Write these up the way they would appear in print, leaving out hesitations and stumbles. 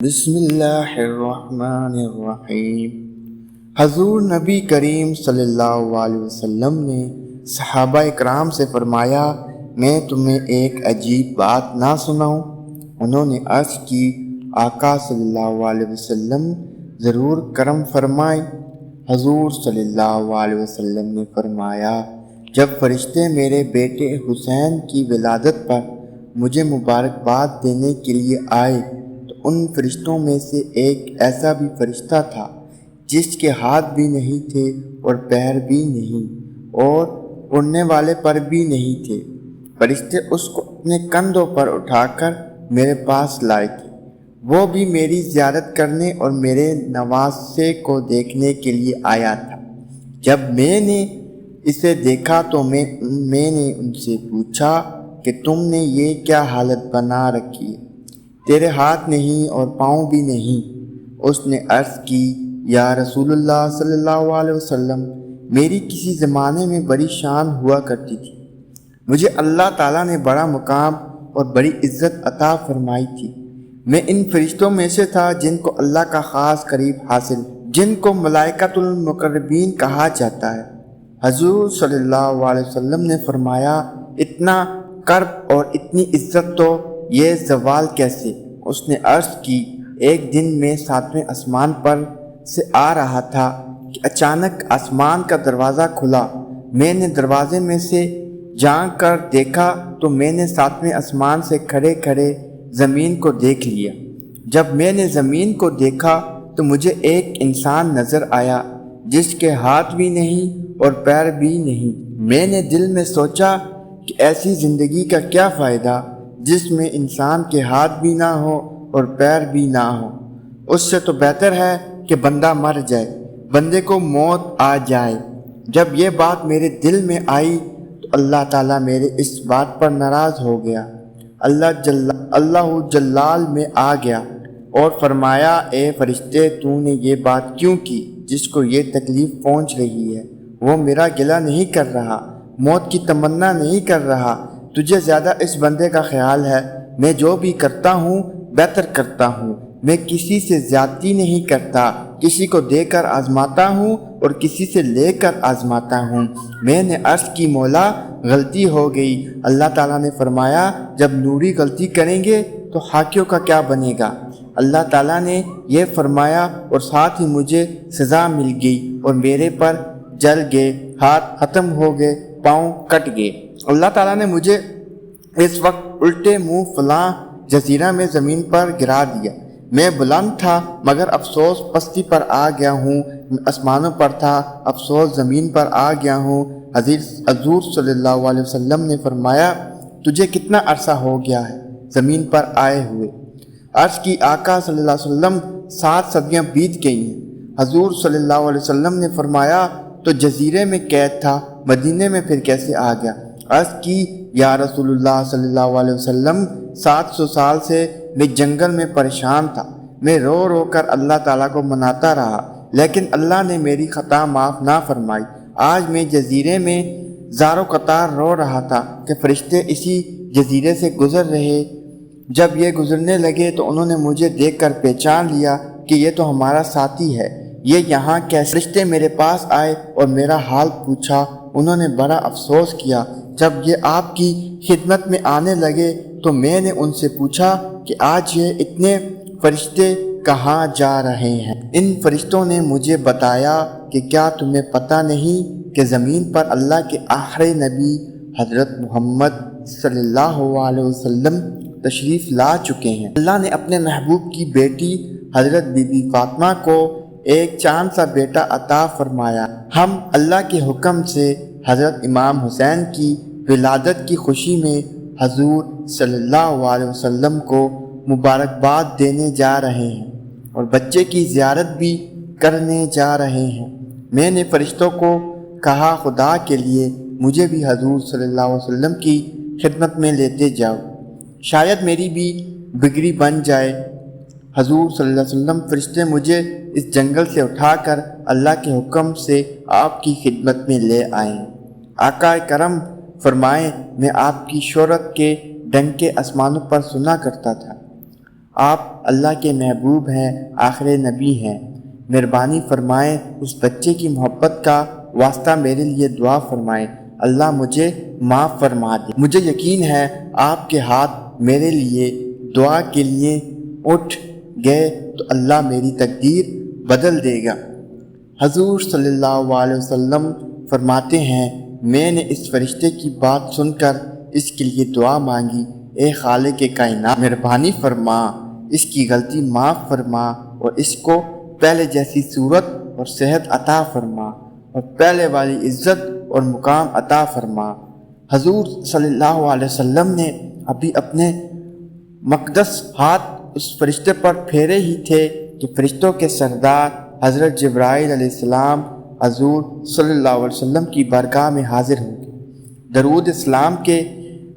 بسم اللہ الرحمن الرحیم۔ حضور نبی کریم صلی اللہ علیہ وسلم نے صحابہ اکرام سے فرمایا، میں تمہیں ایک عجیب بات نہ سناؤں؟ انہوں نے عرض کی، آقا صلی اللہ علیہ وسلم ضرور کرم فرمائیں۔ حضور صلی اللہ علیہ وسلم نے فرمایا، جب فرشتے میرے بیٹے حسین کی ولادت پر مجھے مبارکباد دینے کے لیے آئے تو ان فرشتوں میں سے ایک ایسا بھی فرشتہ تھا جس کے ہاتھ بھی نہیں تھے اور پیر بھی نہیں اور اڑنے والے پر بھی نہیں تھے۔ فرشتے اس کو اپنے کندھوں پر اٹھا کر میرے پاس لائے تھے۔ وہ بھی میری زیارت کرنے اور میرے نواسے کو دیکھنے کے لیے آیا تھا۔ جب میں نے اسے دیکھا تو میں نے ان سے پوچھا کہ تم نے یہ کیا حالت بنا رکھی ہے؟ تیرے ہاتھ نہیں اور پاؤں بھی نہیں۔ اس نے عرض کی، یا رسول اللہ صلی اللہ علیہ وسلم، میری کسی زمانے میں بڑی شان ہوا کرتی تھی۔ مجھے اللہ تعالیٰ نے بڑا مقام اور بڑی عزت عطا فرمائی تھی۔ میں ان فرشتوں میں سے تھا جن کو اللہ کا خاص قریب حاصل، جن کو ملائکۃ المقربین کہا جاتا ہے۔ حضور صلی اللہ علیہ وسلم نے فرمایا، اتنا کرب اور اتنی عزت تو یہ زوال کیسے؟ اس نے عرض کی، ایک دن میں 7ویں آسمان پر سے آ رہا تھا کہ اچانک آسمان کا دروازہ کھلا۔ میں نے دروازے میں سے جھانک کر دیکھا تو میں نے 7ویں آسمان سے کھڑے کھڑے زمین کو دیکھ لیا۔ جب میں نے زمین کو دیکھا تو مجھے ایک انسان نظر آیا جس کے ہاتھ بھی نہیں اور پیر بھی نہیں۔ میں نے دل میں سوچا کہ ایسی زندگی کا کیا فائدہ جس میں انسان کے ہاتھ بھی نہ ہو اور پیر بھی نہ ہو۔ اس سے تو بہتر ہے کہ بندہ مر جائے، بندے کو موت آ جائے۔ جب یہ بات میرے دل میں آئی تو اللہ تعالیٰ میرے اس بات پر ناراض ہو گیا۔ اللہ جلال میں آ گیا اور فرمایا، اے فرشتے، تو نے یہ بات کیوں کی؟ جس کو یہ تکلیف پہنچ رہی ہے وہ میرا گلہ نہیں کر رہا، موت کی تمنا نہیں کر رہا، تجھے زیادہ اس بندے کا خیال ہے۔ میں جو بھی کرتا ہوں بہتر کرتا ہوں، میں کسی سے زیادتی نہیں کرتا، کسی کو دے کر آزماتا ہوں اور کسی سے لے کر آزماتا ہوں۔ میں نے عرض کی، مولا غلطی ہو گئی۔ اللہ تعالیٰ نے فرمایا، جب نوری غلطی کریں گے تو حاکیوں کا کیا بنے گا؟ اللہ تعالیٰ نے یہ فرمایا اور ساتھ ہی مجھے سزا مل گئی اور میرے پر جل گئے، ہاتھ ختم ہو گئے، پاؤں کٹ گئے۔ اللہ تعالیٰ نے مجھے اس وقت الٹے منہ فلاں جزیرہ میں زمین پر گرا دیا۔ میں بلند تھا مگر افسوس پستی پر آ گیا ہوں، میں آسمانوں پر تھا، افسوس زمین پر آ گیا ہوں۔ حضور صلی اللہ علیہ وسلم نے فرمایا، تجھے کتنا عرصہ ہو گیا ہے زمین پر آئے ہوئے؟ عرض کی، آقا صلی اللہ علیہ وسلم 7 صدیاں بیت گئی ہیں۔ حضور صلی اللہ علیہ وسلم نے فرمایا، تو جزیرے میں قید تھا، مدینے میں پھر کیسے آ گیا؟ عرض کی، یا رسول اللہ صلی اللہ علیہ وسلم، 700 سال سے میں جنگل میں پریشان تھا، میں رو رو کر اللہ تعالیٰ کو مناتا رہا، لیکن اللہ نے میری خطا معاف نہ فرمائی۔ آج میں جزیرے میں زارو قطار رو رہا تھا کہ فرشتے اسی جزیرے سے گزر رہے۔ جب یہ گزرنے لگے تو انہوں نے مجھے دیکھ کر پہچان لیا کہ یہ تو ہمارا ساتھی ہے، یہ یہاں کیسے؟ فرشتے میرے پاس آئے اور میرا حال پوچھا، انہوں نے بڑا افسوس کیا۔ جب یہ آپ کی خدمت میں آنے لگے تو میں نے ان سے پوچھا کہ آج یہ اتنے فرشتے کہاں جا رہے ہیں؟ ان فرشتوں نے مجھے بتایا کہ کیا تمہیں پتہ نہیں کہ زمین پر اللہ کے آخری نبی حضرت محمد صلی اللہ علیہ وسلم تشریف لا چکے ہیں۔ اللہ نے اپنے محبوب کی بیٹی حضرت بی بی فاطمہ کو ایک چاند سا بیٹا عطا فرمایا۔ ہم اللہ کے حکم سے حضرت امام حسین کی ولادت کی خوشی میں حضور صلی اللہ علیہ وسلم کو مبارکباد دینے جا رہے ہیں اور بچے کی زیارت بھی کرنے جا رہے ہیں۔ میں نے فرشتوں کو کہا، خدا کے لیے مجھے بھی حضور صلی اللہ علیہ وسلم کی خدمت میں لیتے جاؤ، شاید میری بھی بگڑی بن جائے۔ حضور صلی اللہ علیہ وسلم، فرشتے مجھے اس جنگل سے اٹھا کر اللہ کے حکم سے آپ کی خدمت میں لے آئے۔ آقا کرم فرمائیں، میں آپ کی شہرت کے ڈنکے آسمانوں پر سنا کرتا تھا۔ آپ اللہ کے محبوب ہیں، آخر نبی ہیں، مہربانی فرمائیں اس بچے کی محبت کا واسطہ میرے لیے دعا فرمائیں، اللہ مجھے معاف فرما دے۔ مجھے یقین ہے آپ کے ہاتھ میرے لیے دعا کے لیے اٹھ گئے تو اللہ میری تقدیر بدل دے گا۔ حضور صلی اللہ علیہ وسلم فرماتے ہیں، میں نے اس فرشتے کی بات سن کر اس کے لیے دعا مانگی، اے خالق کائنات، مہربانی فرما، اس کی غلطی معاف فرما اور اس کو پہلے جیسی صورت اور صحت عطا فرما اور پہلے والی عزت اور مقام عطا فرما۔ حضور صلی اللہ علیہ وسلم نے ابھی اپنے مقدس ہاتھ اس فرشتے پر پھیرے ہی تھے کہ فرشتوں کے سردار حضرت جبرائیل علیہ السلام حضور صلی اللہ علیہ وسلم کی بارگاہ میں حاضر ہو گئے۔ درود اسلام کے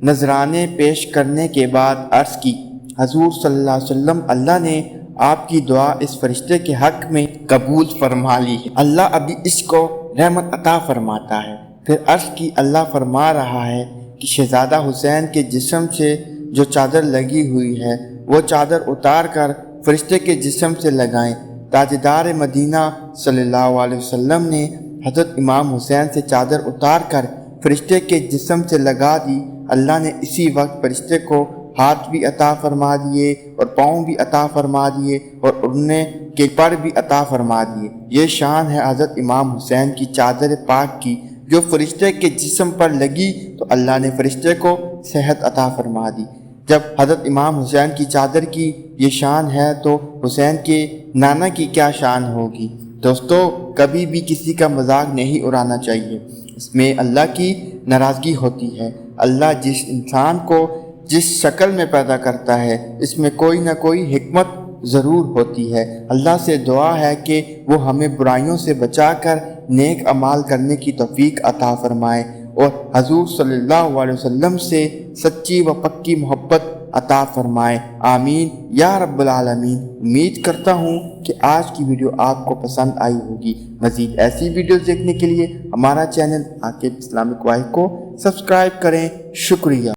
نذرانے پیش کرنے کے بعد عرض کی، حضور صلی اللہ علیہ وسلم، اللہ نے آپ کی دعا اس فرشتے کے حق میں قبول فرما لی ہے، اللہ ابھی اس کو رحمت عطا فرماتا ہے۔ پھر عرض کی، اللہ فرما رہا ہے کہ شہزادہ حسین کے جسم سے جو چادر لگی ہوئی ہے وہ چادر اتار کر فرشتے کے جسم سے لگائیں۔ تاجدار مدینہ صلی اللہ علیہ وسلم نے حضرت امام حسین سے چادر اتار کر فرشتے کے جسم سے لگا دی۔ اللہ نے اسی وقت فرشتے کو ہاتھ بھی عطا فرما دیے اور پاؤں بھی عطا فرما دیے اور اڑنے کے پر بھی عطا فرما دیے۔ یہ شان ہے حضرت امام حسین کی چادر پاک کی، جو فرشتے کے جسم پر لگی تو اللہ نے فرشتے کو صحت عطا فرما دی۔ جب حضرت امام حسین کی چادر کی یہ شان ہے تو حسین کے نانا کی کیا شان ہوگی؟ دوستو، کبھی بھی کسی کا مذاق نہیں اڑانا چاہیے، اس میں اللہ کی ناراضگی ہوتی ہے۔ اللہ جس انسان کو جس شکل میں پیدا کرتا ہے اس میں کوئی نہ کوئی حکمت ضرور ہوتی ہے۔ اللہ سے دعا ہے کہ وہ ہمیں برائیوں سے بچا کر نیک اعمال کرنے کی توفیق عطا فرمائے اور حضور صلی اللہ علیہ وسلم سے سچی و پکی محبت عطا فرمائے، آمین یا رب العالمین۔ امید کرتا ہوں کہ آج کی ویڈیو آپ کو پسند آئی ہوگی۔ مزید ایسی ویڈیوز دیکھنے کے لیے ہمارا چینل عاقب اسلامک وائس کو سبسکرائب کریں۔ شکریہ۔